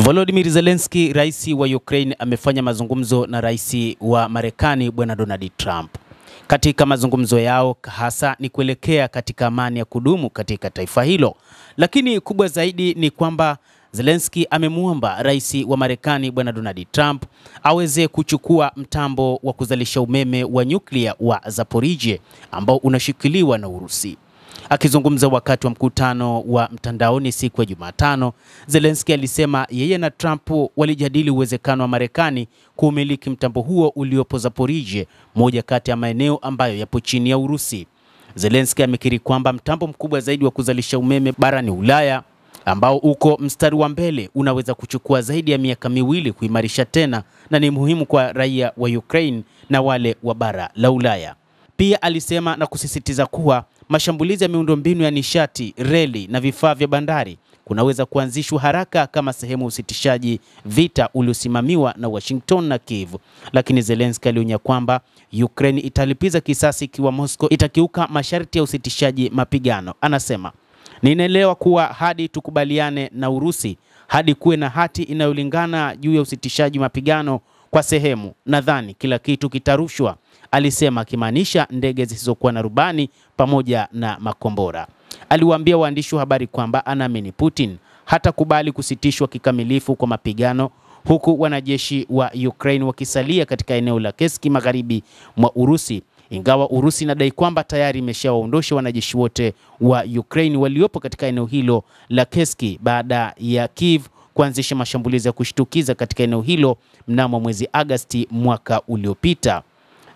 Volodymyr Zelensky, rais wa Ukraine, amefanya mazungumzo na rais wa Marekani Bwana Donald Trump. Katika mazungumzo yao hasa ni kuelekea katika amani ya kudumu katika taifa hilo. Lakini kubwa zaidi ni kwamba Zelensky amemuomba rais wa Marekani Bwana Donald Trump aweze kuchukua mtambo wa kuzalisha umeme wa nyuklia wa Zaporizhzhia ambao unashikiliwa na Urusi. Akizungumza wakati wa mkutano wa mtandaoni siku ya Jumatano, Zelensky alisema yeye na Trump walijadili uwezekano wa Marekani kumiliki mtambo huo uliopo Zaporizhzhia, moja kati ya maeneo ambayo yapo chini ya Urusi. Zelensky amekiri kwamba mtambo mkubwa zaidi wa kuzalisha umeme barani Ulaya ambao uko mstari wa mbele unaweza kuchukua zaidi ya miaka miwili kuimarisha tena na ni muhimu kwa raia wa Ukraine na wale wa bara la Ulaya. Pia alisema na kusisitiza kuwa mashambulizi ya miundombinu ya nishati, reli na vifaa vya bandari kunaweza kuanzishwa haraka kama sehemu ya usitishaji vita uliosimamiwa na Washington na Kiev. Lakini Zelensky alionya kwamba Ukraine italipiza kisasi ikiwa Moscow itakiuka masharti ya usitishaji mapigano. Anasema, "Ninaelewa kuwa hadi tukubaliane na Urusi, hadi kuwe na hati inayolingana juu ya usitishaji mapigano kwa sehemu, nadhani kila kitu kitarushwa," alisema, akimaanisha ndege zisizokuwa na rubani pamoja na makombora. Aliwaambia waandishi wa habari kwamba anaamini Putin hatakubali kusitishwa kikamilifu kwa mapigano, huku wanajeshi wa Ukraine wakisalia katika eneo la Kursk magharibi mwa Urusi, ingawa Urusi inadai kwamba tayari imeshawaondosha wanajeshi wote wa Ukraine waliopo katika eneo hilo la Kursk baada ya Kiev kuanzisha mashambulizi ya kushtukiza katika eneo hilo mnamo mwezi Agosti mwaka uliopita.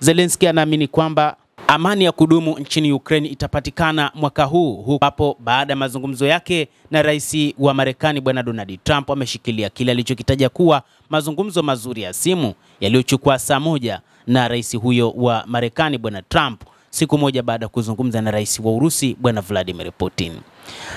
Zelensky anaamini kwamba amani ya kudumu nchini Ukraine itapatikana mwaka huu, hapo baada ya mazungumzo yake na rais wa Marekani Bwana Donald Trump ameshikilia kile alichokitaja kuwa mazungumzo mazuri ya simu yaliyochukua saa moja na rais huyo wa Marekani Bwana Trump, siku moja baada ya kuzungumza na rais wa Urusi Bwana Vladimir Putin.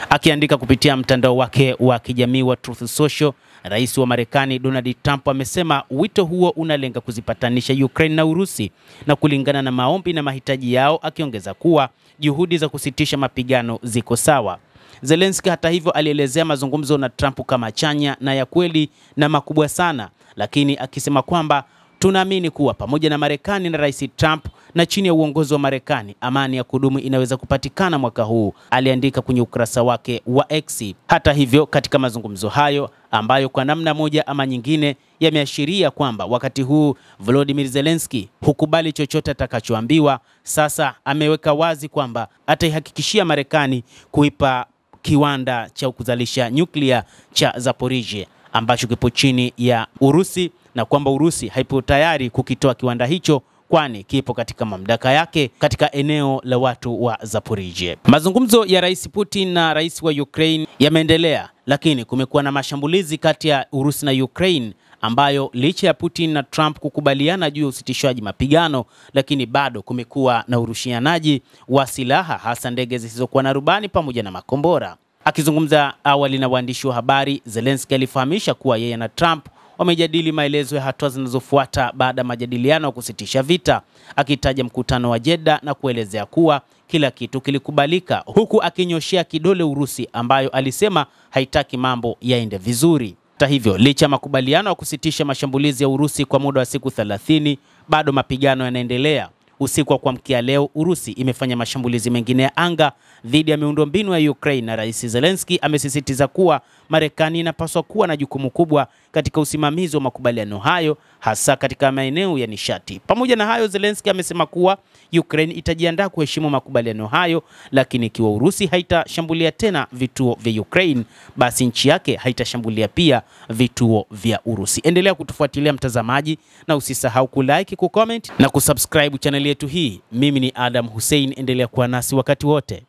Akiandika kupitia mtandao wake wa kijamii wa Truth Social, rais wa Marekani Donald Trump amesema wito huo unalenga kuzipatanisha Ukraine na Urusi na kulingana na maombi na mahitaji yao, akiongeza kuwa juhudi za kusitisha mapigano ziko sawa. Zelensky hata hivyo alielezea mazungumzo na Trump kama chanya na ya kweli na makubwa sana, lakini akisema kwamba tunaamini kuwa pamoja na Marekani na rais Trump na chini ya uongozi wa Marekani, amani ya kudumu inaweza kupatikana mwaka huu, aliandika kwenye ukurasa wake wa X. Hata hivyo, katika mazungumzo hayo ambayo kwa namna moja ama nyingine yameashiria kwamba wakati huu Volodymyr Zelensky hukubali chochote atakachoambiwa, sasa ameweka wazi kwamba ataihakikishia Marekani kuipa kiwanda cha kuzalisha nyuklia cha Zaporizhzhia ambacho kipo chini ya Urusi, na kwamba Urusi haipo tayari kukitoa kiwanda hicho kwani kipo katika mamlaka yake katika eneo la watu wa Zaporizhzhia. Mazungumzo ya rais Putin na rais wa Ukraine yameendelea, lakini kumekuwa na mashambulizi kati ya Urusi na Ukraine ambayo licha ya Putin na Trump kukubaliana juu ya usitishaji mapigano, lakini bado kumekuwa na urushianaji wa silaha, hasa ndege zisizokuwa na rubani pamoja na makombora. Akizungumza awali na waandishi wa habari, Zelensky alifahamisha kuwa yeye na Trump wamejadili maelezo ya hatua zinazofuata baada ya majadiliano ya kusitisha vita, akitaja mkutano wa Jeddah na kuelezea kuwa kila kitu kilikubalika, huku akinyoshea kidole Urusi ambayo alisema haitaki mambo yaende vizuri. Hata hivyo, licha ya makubaliano ya kusitisha mashambulizi ya Urusi kwa muda wa siku 30, bado mapigano yanaendelea. Usiku wa kuamkia leo, Urusi imefanya mashambulizi mengine ya anga dhidi ya miundombinu ya Ukraine, na rais Zelensky amesisitiza kuwa Marekani inapaswa kuwa na jukumu kubwa katika usimamizi wa makubaliano hayo, hasa katika maeneo ya nishati. Pamoja na hayo, Zelensky amesema kuwa Ukraine itajiandaa kuheshimu makubaliano hayo, lakini ikiwa Urusi haitashambulia tena vituo vya Ukraine, basi nchi yake haitashambulia pia vituo vya Urusi. Endelea kutufuatilia mtazamaji, na usisahau kulike, kucomment na kusubscribe channel yetu hii. Mimi ni Adam Hussein, endelea kuwa nasi wakati wote.